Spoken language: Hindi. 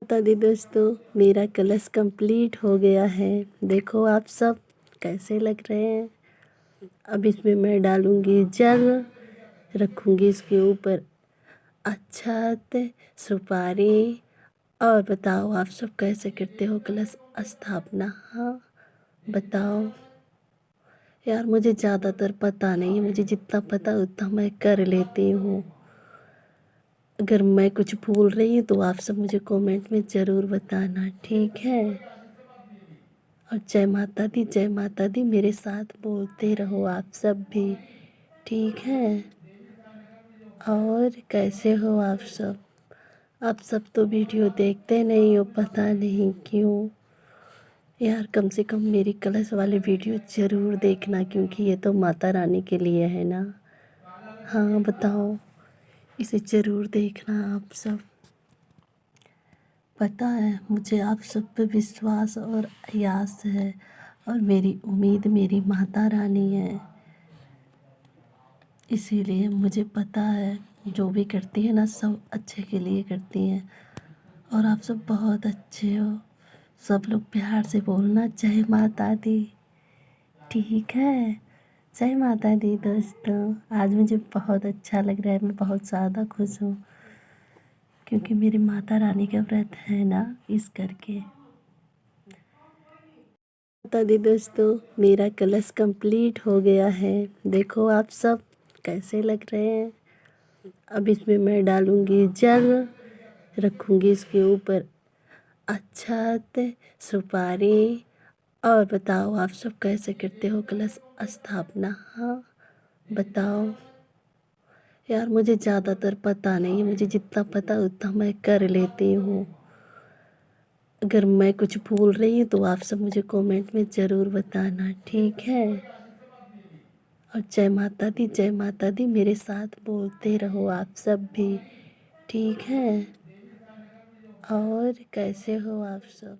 बता दी दोस्तों, मेरा कलश कंप्लीट हो गया है। देखो आप सब कैसे लग रहे हैं। अब इसमें मैं डालूंगी जल, रखूंगी इसके ऊपर अक्षत, सुपारी। और बताओ आप सब कैसे करते हो कलश स्थापना। हाँ बताओ यार, मुझे ज़्यादातर पता नहीं है, मुझे जितना पता उतना मैं कर लेती हूँ। अगर मैं कुछ भूल रही हूँ तो आप सब मुझे कमेंट में ज़रूर बताना, ठीक है। और जय माता दी, जय माता दी मेरे साथ बोलते रहो आप सब भी, ठीक है। और कैसे हो आप सब। आप सब तो वीडियो देखते नहीं हो, पता नहीं क्यों। यार कम से कम मेरी कलश वाले वीडियो ज़रूर देखना, क्योंकि ये तो माता रानी के लिए है ना। हाँ बताओ, इसे ज़रूर देखना आप सब। पता है मुझे आप सब पे विश्वास और आस है, और मेरी उम्मीद मेरी माता रानी है। इसीलिए मुझे पता है जो भी करती है ना, सब अच्छे के लिए करती हैं। और आप सब बहुत अच्छे हो। सब लोग प्यार से बोलना जय माता दी, ठीक है। जय माता दी दोस्तों। आज मुझे बहुत अच्छा लग रहा है, मैं बहुत ज़्यादा खुश हूँ, क्योंकि मेरी माता रानी का व्रत है ना, इस करके। बता दी दोस्तों, मेरा कलश कंप्लीट हो गया है। देखो आप सब कैसे लग रहे हैं। अब इसमें मैं डालूंगी जल, रखूंगी इसके ऊपर अक्षत, सुपारी। और बताओ आप सब कैसे करते हो कलश स्थापना। हाँ बताओ यार, मुझे ज़्यादातर पता नहीं है, मुझे जितना पता उतना मैं कर लेती हूँ। अगर मैं कुछ भूल रही हूँ तो आप सब मुझे कमेंट में ज़रूर बताना, ठीक है। और जय माता दी, जय माता दी मेरे साथ बोलते रहो आप सब भी, ठीक है। और कैसे हो आप सब।